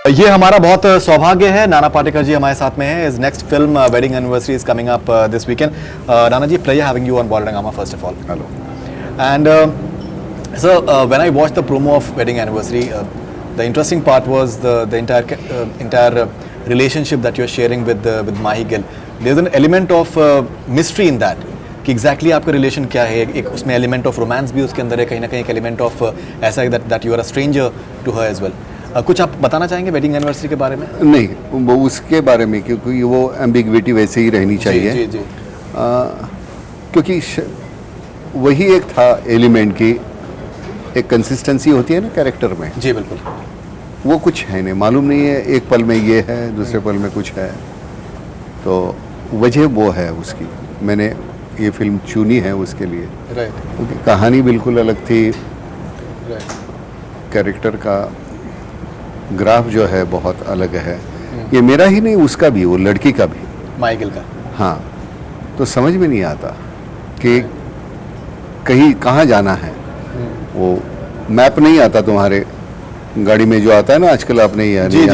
ये हमारा बहुत सौभाग्य है, नाना पाटेकर जी हमारे साथ में है. His next film wedding anniversary is coming up this weekend. Nana ji, pleasure having you on Bollywood Hungama first of all. Hello. And so when I watched the promo of wedding anniversary, the interesting part was the entire relationship that you're sharing with Mahi Gill. There's an element of mystery in that. कि exactly आपका relation क्या है. एक उसमें element of romance भी उसके अंदर है, कहीं ना कहीं एक एलिमेंट ऑफ ऐसा that you are a stranger to her as well. कुछ आप बताना चाहेंगे वेडिंग एनिवर्सरी के बारे में? नहीं, वो उसके बारे में, क्योंकि वो एम्बिग्विटी वैसे ही रहनी चाहिए. जी, जी. क्योंकि वही एक था एलिमेंट की एक कंसिस्टेंसी होती है ना कैरेक्टर में. जी बिल्कुल. वो कुछ है नहीं, मालूम नहीं है, एक पल में ये है, दूसरे पल में कुछ है. तो वजह वो है उसकी. मैंने ये फिल्म चुनी है उसके लिए. राइट. क्योंकि कहानी बिल्कुल अलग थी. राइट. कैरेक्टर का ग्राफ जो है बहुत अलग है. ये मेरा ही नहीं, उसका भी, वो लड़की का भी, माही गिल का. हाँ. तो समझ में नहीं आता कि कहीं कहाँ जाना है. वो मैप नहीं आता तुम्हारे गाड़ी में जो आता है ना आजकल, आपने ये जी,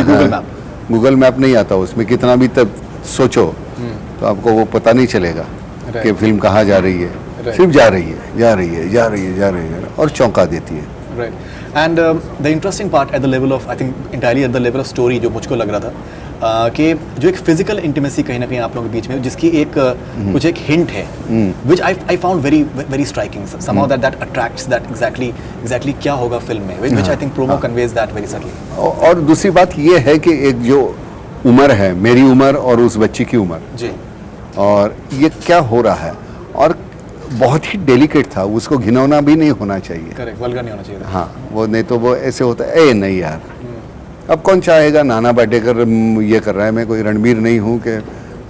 गूगल मैप नहीं आता. उसमें कितना भी तब सोचो तो आपको वो पता नहीं चलेगा कि फिल्म कहाँ जा रही है. सिर्फ जा रही है और चौंका देती है. Right. And the interesting part at the level of, I think entirely at the level of story, जो मुझको लग रहा था कि जो एक फिजिकल इंटीमेसी कहीं ना कहीं आप लोगों के बीच में, जिसकी एक कुछ एक हिंट है, which I found very very striking. Somehow that attracts that exactly क्या होगा फिल्म में, which I think promo conveys that very subtly. और दूसरी बात ये है कि एक जो उम्र है, मेरी उम्र और उस बच्ची की उम्र, जी, और ये क्या हो रहा है, और बहुत ही डेलिकेट था. उसको घिनौना भी नहीं होना चाहिए. करेक्ट, वल्गर नहीं होना चाहिए. हाँ, वो नहीं तो वो ऐसे होता है, ए नहीं यार, अब कौन चाहेगा नाना पाटेकर ये कर रहा है, मैं कोई रणबीर नहीं हूँ कि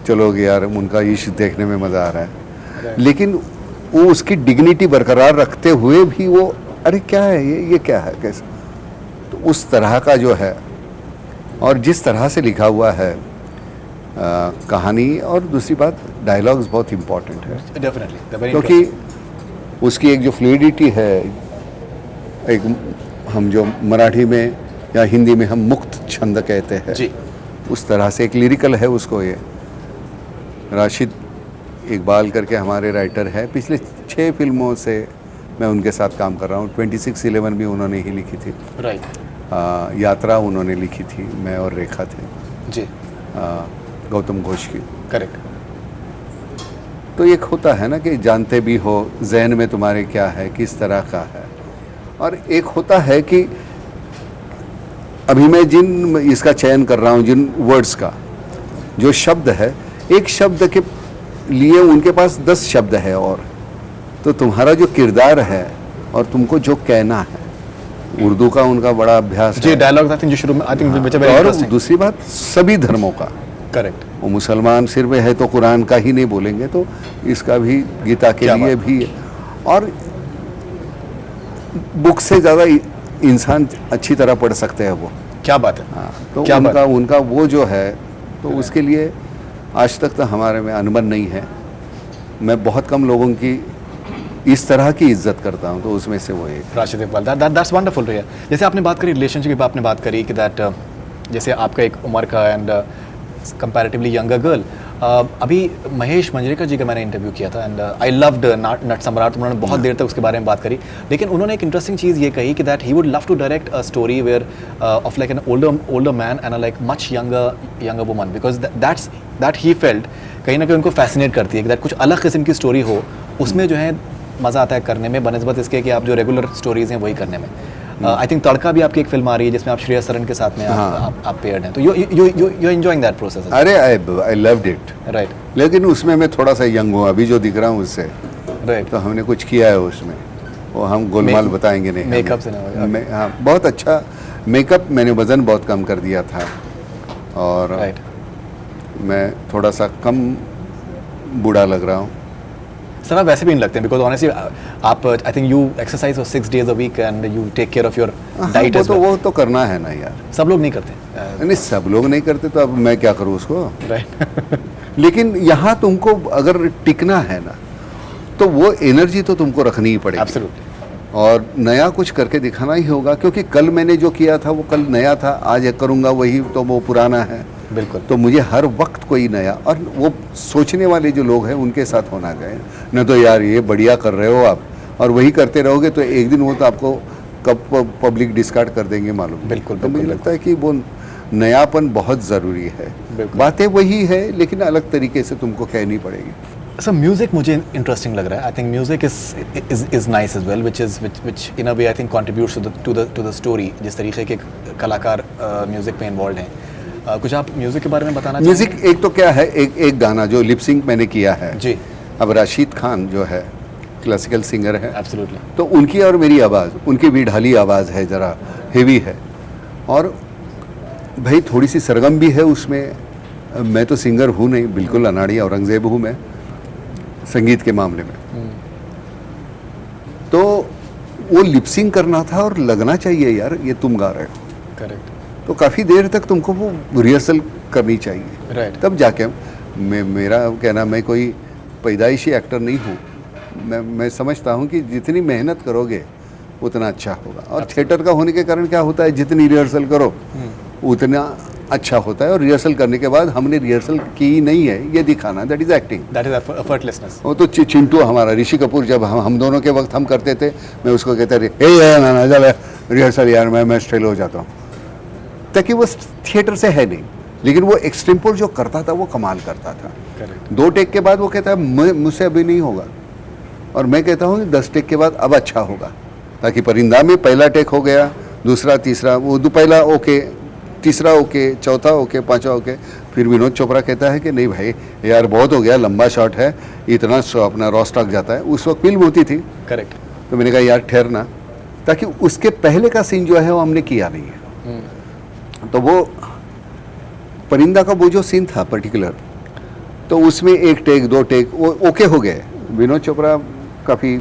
चलो यार उनका इश्क देखने में मज़ा आ रहा है. लेकिन वो उसकी डिग्निटी बरकरार रखते हुए भी वो, अरे क्या है ये क्या है, कैसे. तो उस तरह का जो है, और जिस तरह से लिखा हुआ है कहानी, और दूसरी बात डायलॉग्स बहुत इम्पोर्टेंट है. डेफिनेटली. क्योंकि उसकी एक जो फ्लूइडिटी है, एक हम जो मराठी में या हिंदी में हम मुक्त छंद कहते हैं जी, उस तरह से एक लिरिकल है उसको. ये राशिद इकबाल करके हमारे राइटर है, पिछले 6 फिल्मों से मैं उनके साथ काम कर रहा हूँ. 2611 भी उन्होंने ही लिखी थी. राइट. यात्रा उन्होंने लिखी थी, मैं और रेखा थे. जी. गौतम घोष की. करेक्ट. तो एक होता है ना कि जानते भी हो जहन में तुम्हारे क्या है, किस तरह का है. और एक होता है कि अभी मैं जिन इसका चयन कर रहा हूँ, जिन वर्ड्स का जो शब्द है, एक शब्द के लिए उनके पास 10 शब्द है. और तो तुम्हारा जो किरदार है और तुमको जो कहना है, उर्दू का उनका बड़ा अभ्यास जी, है. डायलॉग आई थिंक जो शुरू में, I think which is very और इंटरेस्टिंग. दूसरी बात सभी धर्मों का. करेक्ट. वो मुसलमान सिर्फ है तो कुरान का ही नहीं बोलेंगे, तो इसका भी, गीता के लिए भी. और बुक से ज़्यादा इंसान अच्छी तरह पढ़ सकते हैं वो. क्या बात है. हाँ, तो क्या उनका वो जो है, तो उसके लिए आज तक तो हमारे में अनुभव नहीं है. मैं बहुत कम लोगों की इस तरह की इज्जत करता हूँ, तो उसमें से वो एक. Rashid Iqbal, that's wonderful to hear. जैसे आपने बात करी रिलेशनशिप की, आपने बात करी कि दैट जैसे आपका एक उम्र का एंड कंपैरेटिवली यंगर गर्ल, अभी महेश मंजरेकर जी का मैंने इंटरव्यू किया था एंड आई लव्ड नट सम्राट. उन्होंने बहुत देर तक उसके बारे में बात करी, लेकिन उन्होंने एक इंटरेस्टिंग चीज़ ये कही कि that he would love to direct a story where of like an older man and like much younger woman, because that he felt कहीं ना कहीं उनको फैसिनेट करती है कि दैट कुछ अलग किस्म की स्टोरी हो, उसमें जो है मज़ा आता है करने में, बनस्बत इसके कि आप जो रेगुलर स्टोरीज़ हैं वही करने में. आई थिंक तड़का भी आपकी एक फिल्म आ रही है जिसमें आप श्रेया सरन के साथ में आप पेयर्ड हैं, तो यू एंजॉयिंग दैट प्रोसेस. अरे आई लव्ड इट. राइट. लेकिन उसमें मैं थोड़ा सा यंग हूँ अभी, जो दिख रहा हूँ उससे. राइट. तो हमने कुछ किया है उसमें, वो हम गोलमाल बताएंगे नहीं. मेकअप से ना. हाँ, बहुत अच्छा मेकअप. मैंने वज़न बहुत कम कर दिया था, और मैं थोड़ा सा कम बूढ़ा लग रहा हूँ. सर आप वैसे भी नहीं लगते हैं, बिकॉज ऑनेस्टली आप, I think you exercise for 6 days a week and you take care of your diet as well. वो तो करना है ना यार. सब लोग नहीं करते. नहीं, सब लोग नहीं करते, तो अब मैं क्या करूँ उसको. राइट. लेकिन यहाँ तुमको अगर टिकना है ना, तो वो एनर्जी तो तुमको रखनी ही पड़ेगी. एब्सोल्युटली. और नया कुछ करके दिखाना ही होगा, क्योंकि कल मैंने जो किया था वो कल नया था, आज करूँगा वही तो वो पुराना है। बिल्कुल। तो मुझे हर वक्त कोई नया, और वो सोचने वाले जो लोग हैं उनके साथ होना चाहिए, न तो यार ये बढ़िया कर रहे हो आप और वही करते रहोगे तो एक दिन वो तो आपको कब पब्लिक डिस्कार्ड कर देंगे मालूम। बिल्कुल, तो मुझे बिल्कुल, लगता है कि वो नयापन बहुत ज़रूरी है। बिल्कुल। बातें वही है लेकिन अलग तरीके से तुमको कहनी पड़ेगी। सर म्यूजिक मुझे इंटरेस्टिंग लग रहा है। I think music is nice as well, which in a way I think contributes to the story. जिस तरीके के कलाकार म्यूजिक में इन्वॉल्व हैं, कुछ आप म्यूजिक के बारे में बताना चाहेंगे? म्यूजिक एक तो क्या है, एक गाना जो लिपसिंग मैंने किया है जी। अब राशिद खान जो है क्लासिकल सिंगर है, एब्सोल्युटली। तो उनकी और मेरी आवाज़, उनकी भी ढाली आवाज़ है, ज़रा हेवी है, और भाई थोड़ी सी सरगम भी है उसमें। मैं तो सिंगर हूँ नहीं, बिल्कुल अनाड़ी औरंगज़ेब हूँ मैं संगीत के मामले में। तो वो लिपसिंग करना था और लगना चाहिए यार ये तुम गा रहे हो। करेक्ट। तो काफ़ी देर तक तुमको वो रिहर्सल करनी चाहिए, राइट। तब जाके मेरा कहना, मैं कोई पैदाइशी एक्टर नहीं हूँ। मैं समझता हूँ कि जितनी मेहनत करोगे उतना अच्छा होगा। और थिएटर का होने के कारण क्या होता है, जितनी रिहर्सल करो उतना अच्छा होता है। और रिहर्सल करने के बाद हमने रिहर्सल की नहीं है ये दिखाना, that is acting, that is effortlessness. वो तो चिंटू हमारा, ऋषि कपूर, जब हम दोनों के वक्त हम करते थे, मैं उसको कहता ना चल रिहर्सल यार, मैं फेल हो जाता हूँ, ताकि वो थिएटर से है नहीं। लेकिन वो एक्सटेम्पोर जो करता था वो कमाल करता था। करेक्ट। 2 टेक के बाद वो कहता है मुझसे अभी नहीं होगा, और मैं कहता हूँ 10 टेक के बाद अब अच्छा होगा। ताकि परिंदा में पहला टेक हो गया, दूसरा तीसरा, वो पहला ओके, तीसरा ओके, चौथा ओके, पांचवा ओके। फिर विनोद चोपड़ा कहता है कि नहीं भाई यार बहुत हो गया, लंबा शॉट है, इतना अपना रॉस टॉक जाता है। उस वक्त फिल्म होती थी। करेक्ट। तो मैंने कहा यार ठहरना, ताकि उसके पहले का सीन जो है वो हमने किया नहीं है। तो वो परिंदा का वो जो सीन था पर्टिकुलर, तो उसमें 1 टेक 2 टेक वो ओके हो गए। विनोद चोपड़ा काफ़ी,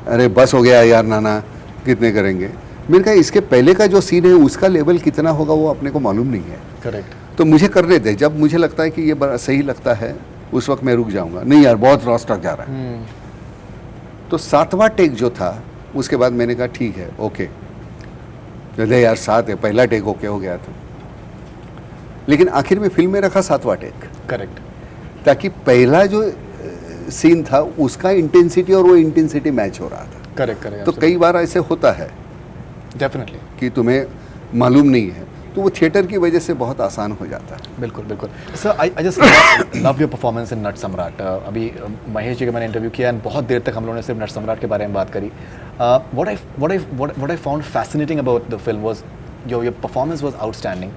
अरे बस हो गया यार नाना, कितने करेंगे। मैंने कहा इसके पहले का जो सीन है उसका लेवल कितना होगा वो अपने को मालूम नहीं है। करेक्ट। तो मुझे करने दे, जब मुझे लगता है कि ये बड़ा सही लगता है उस वक्त मैं रुक जाऊंगा। नहीं यार बहुत रॉस टॉक जा रहा है। तो 7वां टेक जो था उसके बाद मैंने कहा ठीक है ओके, अरे यार 7 है, पहला टेक ओके हो गया था। लेकिन आखिर में फिल्म में रखा 7वां टेक, करेक्ट। ताकि पहला जो सीन था उसका इंटेंसिटी और वो इंटेंसिटी मैच हो रहा था। करेक्ट। करेक्ट। तो कई बार ऐसे होता है डेफिनेटली कि तुम्हें मालूम नहीं है, तो वो थिएटर की वजह से बहुत आसान हो जाता है। बिल्कुल बिल्कुल। Sir I just love your performance in Nat Samrat. अभी महेश जी का मैंने इंटरव्यू किया एंड बहुत देर तक हम लोगों ने सिर्फ नट सम्राट के बारे में बात करी। what I found fascinating about the film was your performance was outstanding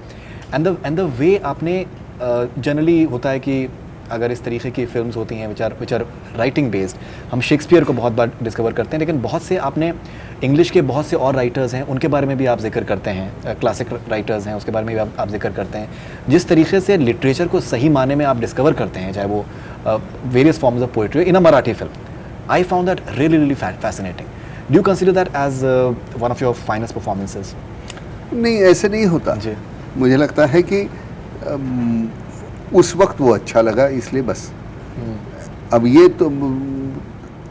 and the way आपने जनरली होता है कि अगर इस तरीके की फिल्म्स होती हैं विच आर राइटिंग बेस्ड, हम शेक्सपियर को बहुत बार डिस्कवर करते हैं, लेकिन बहुत से आपने इंग्लिश के बहुत से और राइटर्स हैं उनके बारे में भी आप जिक्र करते हैं, क्लासिक राइटर्स हैं उसके बारे में भी आप जिक्र करते हैं। जिस तरीके से लिटरेचर को सही माने में आप डिस्कवर करते हैं, चाहे वो various forms of poetry in a Marathi film, I found that really fascinating. Do you consider that as one of your finest performances? नहीं, ऐसे नहीं होता जी। मुझे लगता है कि उस वक्त वो अच्छा लगा इसलिए बस। अब ये तो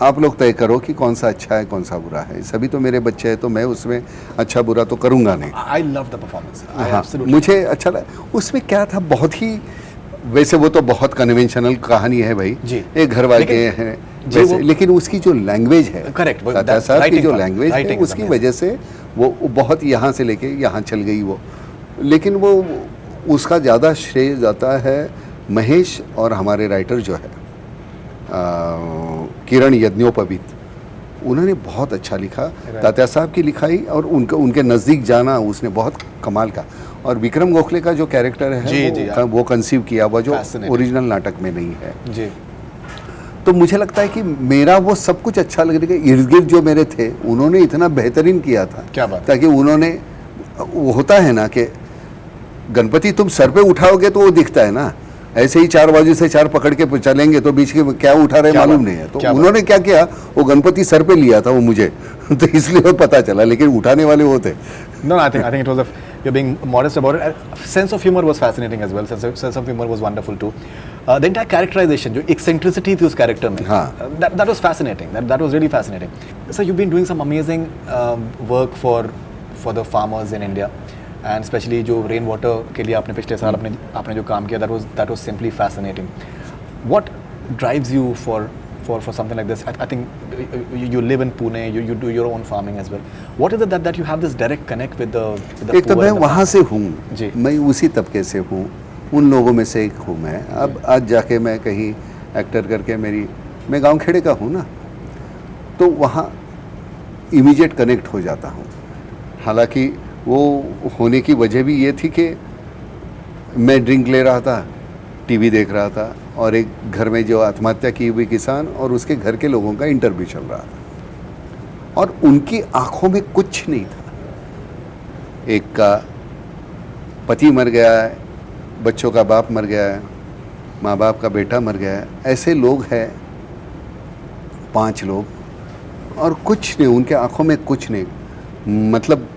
आप लोग तय करो कि कौन सा अच्छा है कौन सा बुरा है। सभी तो मेरे बच्चे हैं तो मैं उसमें अच्छा बुरा तो करूँगा नहीं। I love the performance. हाँ, मुझे अच्छा लगा। उसमें क्या था, बहुत ही, वैसे वो तो बहुत कन्वेंशनल कहानी है भाई जी। एक घर वाले हैं वैसे, लेकिन उसकी जो लैंग्वेज है, करेक्ट, तात्या साहब की जो लैंग्वेज है उसकी वजह से वो बहुत यहाँ से लेके यहाँ चल गई वो। लेकिन वो उसका ज़्यादा श्रेय जाता है महेश और हमारे राइटर जो है किरण यज्ञोपवीत, उन्होंने बहुत अच्छा लिखा। तात्या साहब की लिखाई और उनके नज़दीक जाना उसने बहुत कमाल का। और विक्रम गोखले का जो कैरेक्टर है जी, वो कंसीव किया हुआ जो ओरिजिनल नाटक में नहीं है जी। तो मुझे लगता है कि मेरा वो सब कुछ अच्छा लगने के इर्द गिर्द जो मेरे थे उन्होंने इतना बेहतरीन किया था। क्या बात। ताकि उन्होंने, वो होता है ना कि गणपति तुम सर पे उठाओगे तो वो दिखता है ना, ऐसे ही 4 बाजू से 4 पकड़ के चलेंगे तो बीच के क्या उठा रहे मालूम नहीं है। तो उन्होंने क्या किया, वो गणपति सर पे लिया था वो मुझे तो इसलिए वो पता चला, लेकिन उठाने वाले वो थे। No, I think it was you're being modest about it. Sense of humor was fascinating as well. Sense of humor was wonderful too. The entire characterization, जो eccentricity थी उस character में, हाँ. that was fascinating. That was really fascinating. So you've been doing some amazing work for the farmers in India, and especially जो rain water के लिए आपने पिछले साल आपने जो काम किया, that was simply fascinating. What drives you for something like this? I think you live in Pune, you do your own farming as well. What is it that you have this direct connect with the एक तो poor मैं and the वहाँ farmers? से हूँ, जी. मैं उसी तबके से हूँ, उन लोगों में से एक हूँ मैं. अब आज जाके मैं कहीं एक्टर करके मैं गांव खेड़े का हूँ ना, तो वहाँ इमीडिएट कनेक्ट हो जाता हूँ. हालांकि वो होने की वजह भी ये थी कि मैं ड्रिंक ले रहा था, टीवी देख रहा था, और एक घर में जो आत्महत्या की हुई किसान और उसके घर के लोगों का इंटरव्यू चल रहा था, और उनकी आंखों में कुछ नहीं था. एक का पति मर गया है, बच्चों का बाप मर गया है, माँ बाप का बेटा मर गया है, ऐसे लोग हैं 5 लोग, और कुछ नहीं, उनके आंखों में कुछ नहीं. मतलब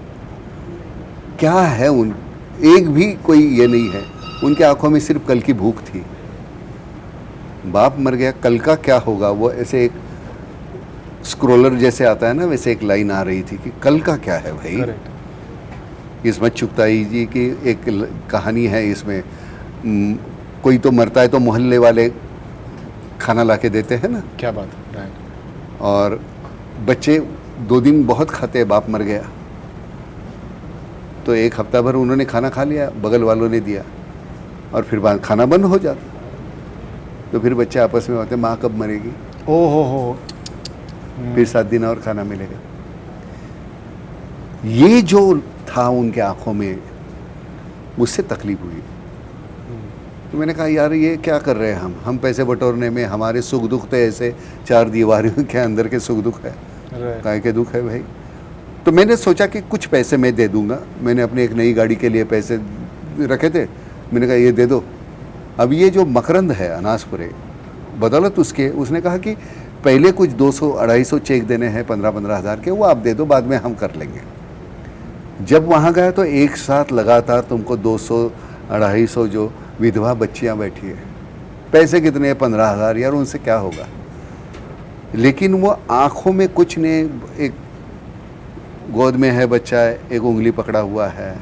क्या है, एक भी कोई ये नहीं है, उनके आंखों में सिर्फ कल की भूख थी. बाप मर गया, कल का क्या होगा, वो ऐसे एक स्क्रोलर जैसे आता है ना, वैसे एक लाइन आ रही थी कि कल का क्या है भाई. Correct. इसमत चुगताई जी की एक कहानी है इसमें. कोई तो मरता है तो मोहल्ले वाले खाना ला के देते हैं ना, क्या बात है. Right. और बच्चे 2 दिन बहुत खाते हैं. बाप मर गया तो 1 हफ्ता भर उन्होंने खाना खा लिया, बगल वालों ने दिया, और फिर बाद खाना बंद हो जाता. तो फिर बच्चे आपस में होते, माँ कब मरेगी, ओ हो. फिर 7 दिन और खाना मिलेगा. ये जो था उनके आंखों में, मुझसे तकलीफ हुई. तो मैंने कहा यार ये क्या कर रहे हैं हम पैसे बटोरने में, हमारे सुख दुख तो ऐसे 4 दीवारों के अंदर के सुख दुख है, Right. काय के दुख है भाई. तो मैंने सोचा कि कुछ पैसे मैं दे दूंगा. मैंने अपनी एक नई गाड़ी के लिए पैसे रखे थे, मैंने कहा ये दे दो. अब ये जो मकरंद है अनासपुरे, बदौलत उसके, उसने कहा कि पहले कुछ 200-250 चेक देने हैं 15-15 हज़ार के, वो आप दे दो, बाद में हम कर लेंगे. जब वहाँ गया तो एक साथ लगातार तुमको 200-250 जो विधवा बच्चियाँ बैठी है, पैसे कितने हैं, 15,000. यार उनसे क्या होगा. लेकिन वो आँखों में कुछ नहीं, एक गोद में है बच्चा है, एक उंगली पकड़ा हुआ है.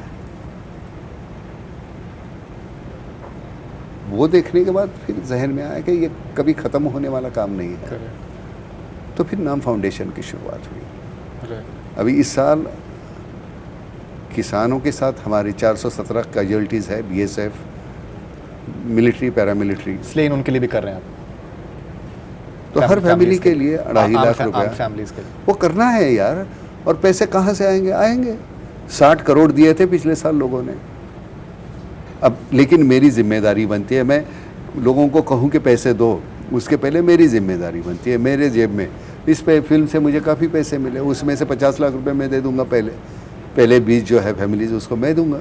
वो देखने के बाद फिर जहन में आया कि ये कभी ख़त्म होने वाला काम नहीं है. Correct. तो फिर नाम फाउंडेशन की शुरुआत हुई. Right. अभी इस साल किसानों के साथ हमारी 417 कैजुअल्टीज़ है, BSF, मिलिट्री, पैरामिलिट्री. स्लेन उनके लिए भी कर रहे हैं आप? तो हर फैमिली के लिए 2.5 लाख रुपया फैमिलीज के लिए. वो करना है यार. और पैसे कहाँ से आएंगे 60 करोड़ दिए थे पिछले साल लोगों ने. अब लेकिन मेरी जिम्मेदारी बनती है, मैं लोगों को कहूँ कि पैसे दो, उसके पहले मेरी जिम्मेदारी बनती है. मेरे जेब में इस पे फिल्म से मुझे काफ़ी पैसे मिले, उसमें से 50 लाख रुपए मैं दे दूंगा. पहले 20 जो है फैमिलीज उसको मैं दूंगा.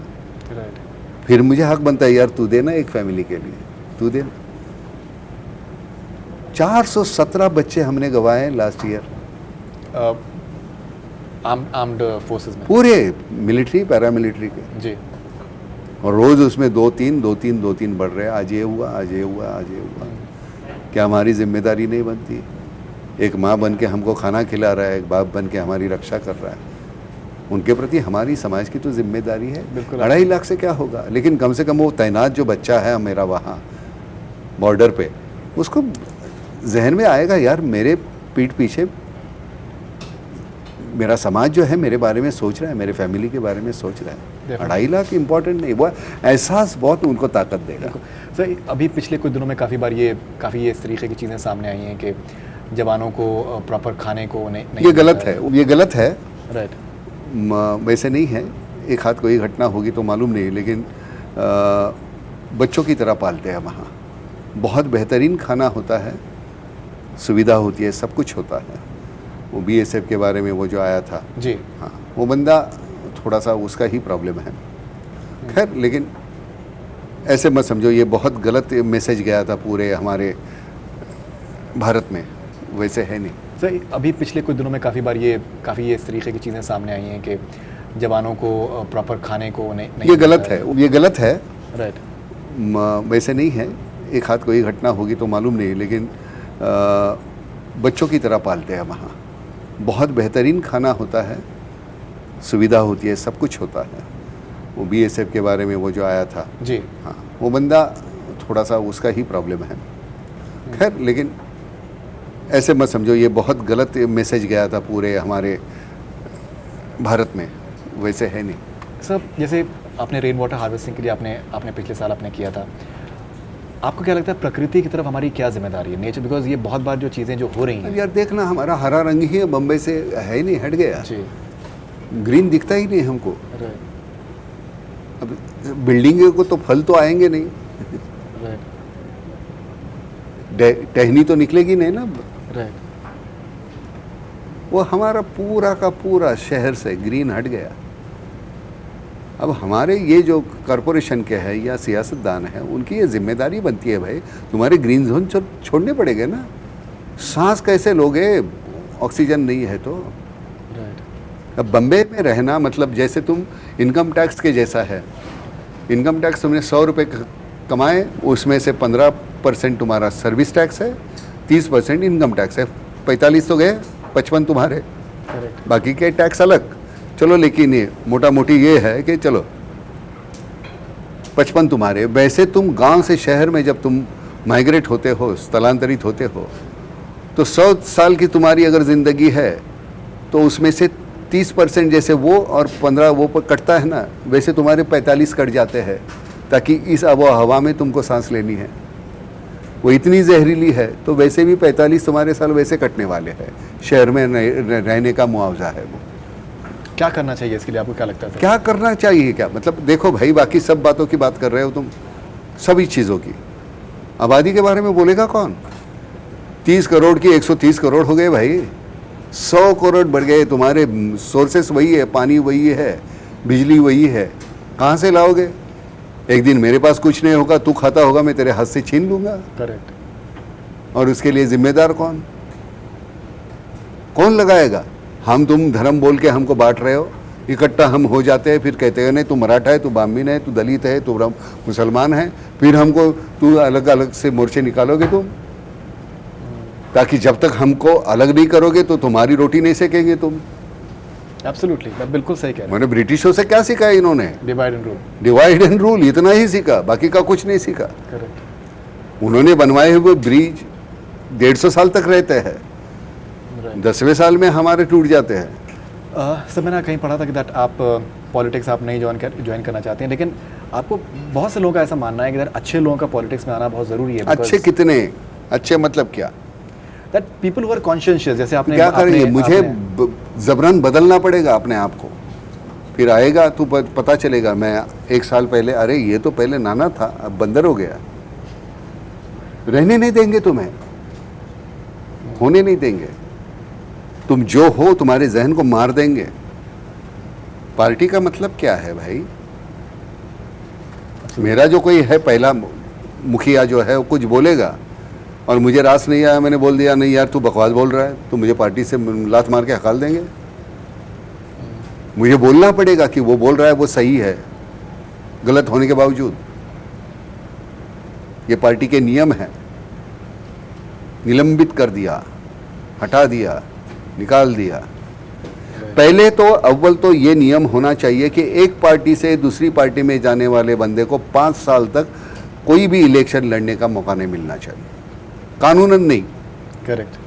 Right. फिर मुझे हक बनता है यार तू देना एक फैमिली के लिए, तू देना. 417 बच्चे हमने गंवाए लास्ट ईयर, आर्म्ड फोर्सेस में. पूरे मिलिट्री पैरामिलिट्री के. जी. और रोज़ उसमें 2-3 बढ़ रहे हैं. आज ये हुआ, आज ये हुआ, आज ये हुआ. क्या हमारी जिम्मेदारी नहीं बनती? एक माँ बन के हमको खाना खिला रहा है, एक बाप बन के हमारी रक्षा कर रहा है, उनके प्रति हमारी समाज की तो जिम्मेदारी है. बिल्कुल. 2.5 लाख से क्या होगा, लेकिन कम से कम वो तैनात जो बच्चा है मेरा वहाँ बॉर्डर पे, उसको जहन में आएगा यार मेरे पीठ पीछे मेरा समाज जो है मेरे बारे में सोच रहा है, मेरे फैमिली के बारे में सोच रहा है. 2.5 लाख इम्पोर्टेंट नहीं, वो एहसास बहुत उनको ताकत देगा. सर अभी पिछले कुछ दिनों में काफ़ी ये इस तरीके की चीज़ें सामने आई हैं कि जवानों को प्रॉपर खाने को नहीं ये गलत है, ये गलत है. राइट. वैसे नहीं है, एक हाथ कोई घटना होगी तो मालूम नहीं, लेकिन बच्चों की तरह पालते हैं वहाँ. बहुत बेहतरीन खाना होता है, सुविधा होती है, सब कुछ होता है. वो BSF के बारे में वो जो आया था जी, हाँ, वो बंदा थोड़ा सा उसका ही प्रॉब्लम है. खैर लेकिन ऐसे मत समझो, ये बहुत गलत मैसेज गया था पूरे हमारे भारत में, वैसे है नहीं. सर अभी पिछले कुछ दिनों में काफ़ी ये इस तरीके की चीज़ें सामने आई हैं कि जवानों को प्रॉपर खाने को नहीं ये गलत है, ये गलत है। राइट। वैसे नहीं है, एक हाथ कोई घटना होगी तो मालूम नहीं, लेकिन बच्चों की तरह पालते हैं वहाँ। बहुत बेहतरीन खाना होता है, सुविधा होती है, सब कुछ होता है। वो BSF के बारे में वो जो आया था, जी, हाँ, वो बंदा थोड़ा सा उसका ही प्रॉब्लम है। खैर, लेकिन ऐसे मत समझो, ये बहुत गलत मैसेज गया था पूरे हमारे भारत में, वैसे है नहीं। सर जैसे आपने रेन वाटर हार्वेस्टिंग के लिए आपने पिछले साल आपने किया था, आपको क्या लगता है प्रकृति की तरफ हमारी क्या जिम्मेदारी है, नेचर? बिकॉज ये बहुत बार जो चीज़ें जो हो रही अब हैं। यार देखना, हमारा हरा रंग ही बम्बई से है ही नहीं, हट गया। जी, ग्रीन दिखता ही नहीं हमको। राइट, अब बिल्डिंग को तो फल तो आएंगे नहीं, राइट, टहनी तो निकलेगी नहीं ना। राइट। वो हमारा पूरा का पूरा शहर से ग्रीन हट गया। अब हमारे ये जो कॉरपोरेशन के हैं या सियासतदान हैं, उनकी ये जिम्मेदारी बनती है, भाई तुम्हारे ग्रीन जोन छोड़ने पड़ेंगे ना। सांस कैसे लोगे, ऑक्सीजन नहीं है तो। राइट। अब बम्बे में रहना मतलब जैसे तुम इनकम टैक्स के जैसा है। इनकम टैक्स तुमने 100 रुपये कमाए, उसमें से 15% तुम्हारा सर्विस टैक्स है, 30% इनकम टैक्स है, 45 तो गए, 55 तुम्हारे, करेक्ट। बाकी के टैक्स अलग। चलो, लेकिन ये मोटा मोटी ये है कि चलो 55 तुम्हारे। वैसे तुम गांव से शहर में जब तुम माइग्रेट होते हो, स्थलांतरित होते हो, तो 100 साल की तुम्हारी अगर ज़िंदगी है तो उसमें से 30% जैसे वो और 15 वो पर कटता है ना, वैसे तुम्हारे 45 कट जाते हैं, ताकि इस आबो हवा में तुमको सांस लेनी है। वो इतनी जहरीली है तो वैसे भी 45 तुम्हारे साल वैसे कटने वाले हैं। शहर में रहने का मुआवजा है वो। क्या करना चाहिए इसके लिए, आपको क्या लगता है सर? क्या करना चाहिए, क्या मतलब? देखो भाई, बाकी सब बातों की बात कर रहे हो तुम, सभी चीज़ों की। आबादी के बारे में बोलेगा कौन? 30 करोड़ की 130 करोड़ हो गए भाई, 100 करोड़ बढ़ गए। तुम्हारे सोर्सेस वही है, पानी वही है, बिजली वही है, कहाँ से लाओगे? एक दिन मेरे पास कुछ नहीं होगा, तू खाता होगा, मैं तेरे हाथ से छीन लूँगा। करेक्ट। और उसके लिए जिम्मेदार कौन? कौन लगाएगा? हम तुम धर्म बोल के हमको बांट रहे हो, इकट्ठा हम हो जाते हैं, फिर कहते हैं नहीं तू मराठा है, तू ब्राह्मण है, तू दलित है, तू मुसलमान है, फिर हमको तू अलग अलग से मोर्चे निकालोगे तुम, ताकि जब तक हमको अलग नहीं करोगे तो तुम्हारी रोटी नहीं सेकेंगे तुम। एब्सोल्युटली, मैं बिल्कुल सही कह रहा मैंने ब्रिटिशों से क्या सीखा इन्होंने? हूँ। Divide and rule. Divide and rule, इतना ही सीखा, बाकी का कुछ नहीं सीखा। करेक्ट। उन्होंने बनवाए हुए ब्रिज 150 साल तक रहते हैं, 10वें साल में हमारे टूट जाते हैं। सर मैंने कहीं पढ़ा था कि दैट आप पॉलिटिक्स आप नहीं ज्वाइन करना चाहते हैं, लेकिन आपको बहुत से लोगों का ऐसा मानना है कि दैट अच्छे लोगों का पॉलिटिक्स में आना बहुत ज़रूरी है। अच्छे कितने अच्छे, मतलब क्या? That people who are conscious, जैसे आपने क्या करेंगे? मुझे जबरन बदलना पड़ेगा अपने आप को, फिर आएगा तो पता चलेगा। मैं 1 साल पहले, अरे ये तो पहले नाना था, अब बंदर हो गया। रहने नहीं देंगे तुम्हें, होने नहीं देंगे। तुम जो हो, तुम्हारे जहन को मार देंगे। पार्टी का मतलब क्या है भाई? मेरा जो कोई है पहला मुखिया जो है वो कुछ बोलेगा और मुझे रास नहीं आया, मैंने बोल दिया नहीं यार तू बकवास बोल रहा है, तो मुझे पार्टी से लात मार के हकाल देंगे। मुझे बोलना पड़ेगा कि वो बोल रहा है वो सही है, गलत होने के बावजूद। ये पार्टी के नियम हैं। निलंबित कर दिया, हटा दिया, निकाल दिया। पहले तो अव्वल तो ये नियम होना चाहिए कि एक पार्टी से दूसरी पार्टी में जाने वाले बंदे को 5 साल तक कोई भी इलेक्शन लड़ने का मौका नहीं मिलना चाहिए, कानूनन नहीं। करेक्ट।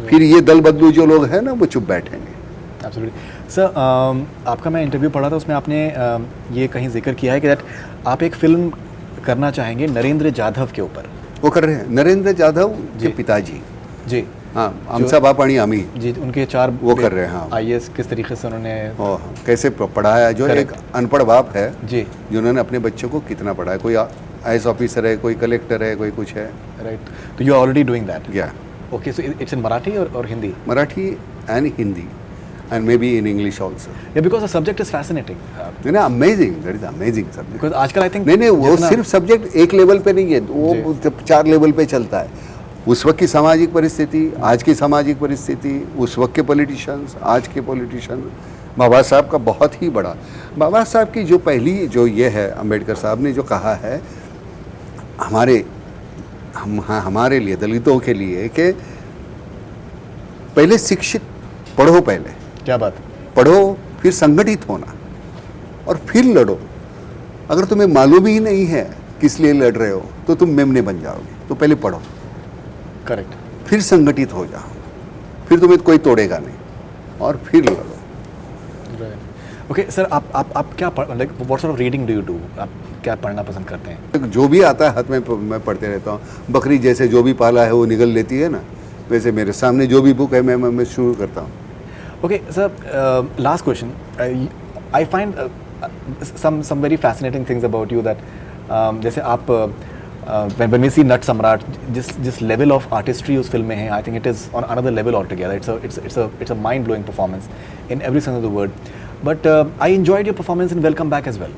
फिर ये दल बदलू जो लोग हैं ना, वो चुप बैठेंगे। एब्सोल्युटली। सर आपका मैं इंटरव्यू पढ़ा था, उसमें आपने ये कहीं जिक्र किया है कि दैट आप एक फिल्म करना चाहेंगे नरेंद्र जाधव के ऊपर। वो कर रहे हैं, नरेंद्र जाधव के पिताजी। जी हाँ, आमसा बापाणी आमी जी, उनके 4 वो कर रहे हैं। हाँ, आईएएस किस तरीके से उन्होंने कैसे पढ़ाया, जो एक अनपढ़ बाप है जी, जिन्होंने अपने बच्चों को कितना पढ़ाया। कोई आईएएस ऑफिसर है, कोई कलेक्टर है, कोई कुछ है। राइट। तो you are already doing that? या okay, so it's in Marathi और Hindi? Marathi and Hindi and maybe in English also. Yeah, because the subject is fascinating. ना amazing, that is amazing subject. Because आजकल I think नहीं वो सिर्फ सब्जेक्ट एक level पे नहीं है, वो 4 लेवल पे चलता है। उस वक्त की सामाजिक परिस्थिति, आज की सामाजिक परिस्थिति, उस वक्त के पॉलिटिशियंस, आज के पॉलिटिशियन, बाबा साहब का बहुत ही बड़ा, बाबा साहब की जो पहली जो ये है, अंबेडकर साहब ने जो कहा है हमारे लिए, दलितों के लिए, कि पहले शिक्षित, पढ़ो, पहले क्या बात, पढ़ो, फिर संगठित होना और फिर लड़ो। अगर तुम्हें मालूम ही नहीं है किस लिए लड़ रहे हो तो तुम मेमने बन जाओगे। तो पहले पढ़ो, करेक्ट, फिर संगठित हो जाओ, फिर तुम्हें कोई तोड़ेगा नहीं और फिर लड़ो। ओके सर, आप क्या like what sort of reading do you do? आप क्या पढ़ना पसंद करते हैं? जो भी आता है हाथ में मैं पढ़ते रहता हूँ। बकरी जैसे जो भी पाला है वो निगल लेती है ना, वैसे मेरे सामने जो भी बुक है मैं शुरू करता हूँ। Okay sir, last question, I find some very fascinating things about you that जैसे आप when we see नट सम्राट, जिस लेवल ऑफ आर्टिस्ट्री उस फिल्म में है, I think it is on another level all together. It's a mind blowing performance in every sense of the word. But I enjoyed your performance in Welcome Back as well.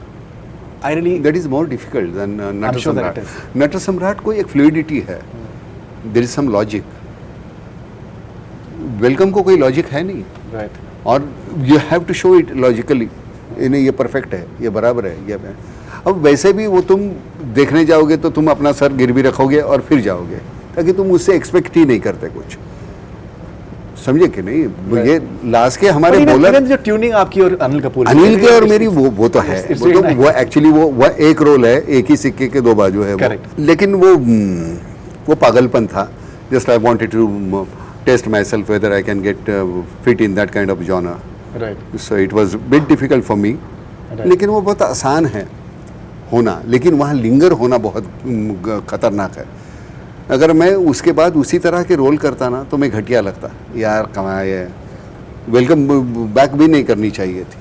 I really, That is more difficult than Nat sure that Samrat. it is. Nat Samrat को एक fluidity है, there is some logic. Welcome को कोई logic है नहीं, right, और you have to show it logically, इन्हें ये परफेक्ट है, ये बराबर है, ये है। अब वैसे भी वो तुम देखने जाओगे तो तुम अपना सर गिरवी रखोगे और फिर जाओगे, ताकि तुम उससे एक्सपेक्ट ही नहीं करते कुछ, समझे कि नहीं? ये लास्ट के हमारे But even बॉलर जो ट्यूनिंग आपकी और अनिल कपूर की, अनिल के और मेरी वो तो है, it's वो really तो nice. वो एक्चुअली वो एक रोल है, एक ही सिक्के के दो बाजू है वो। Correct. लेकिन वो पागलपन था। Just I wanted to test myself whether I can get fit in that kind of genre, right, so it was bit difficult for me. लेकिन वो बहुत आसान है होना, लेकिन वहाँ लिंगर होना बहुत खतरनाक है। अगर मैं उसके बाद उसी तरह के रोल करता ना तो मैं घटिया लगता, यार कमाए है, वेलकम बैक भी नहीं करनी चाहिए थी,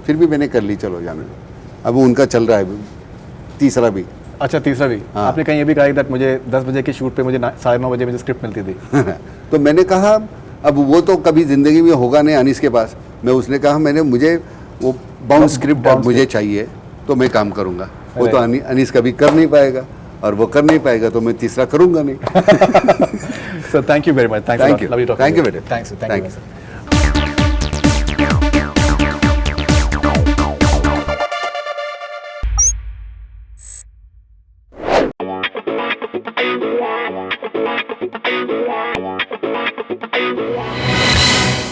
फिर भी मैंने कर ली, चलो जाने दो। अब उनका चल रहा है तीसरा भी। अच्छा, तीसरा भी हाँ. आपने कहीं ये भी कहा that मुझे 10 बजे के शूट पे मुझे 9:30 बजे मुझे स्क्रिप्ट मिलती थी। तो मैंने कहा अब वो तो कभी ज़िंदगी में होगा नहीं अनीस के पास। मुझे वो बाउंड स्क्रिप्ट मुझे चाहिए तो मैं काम करूँगा, वो तो अनीस कभी कर नहीं पाएगा और वो कर नहीं पाएगा तो मैं तीसरा करूँगा नहीं। So thank you very much. Thanks a Thank lot. you. Lovely talking Thank to you very much. Thanks. Thank you. Thank you. Sir.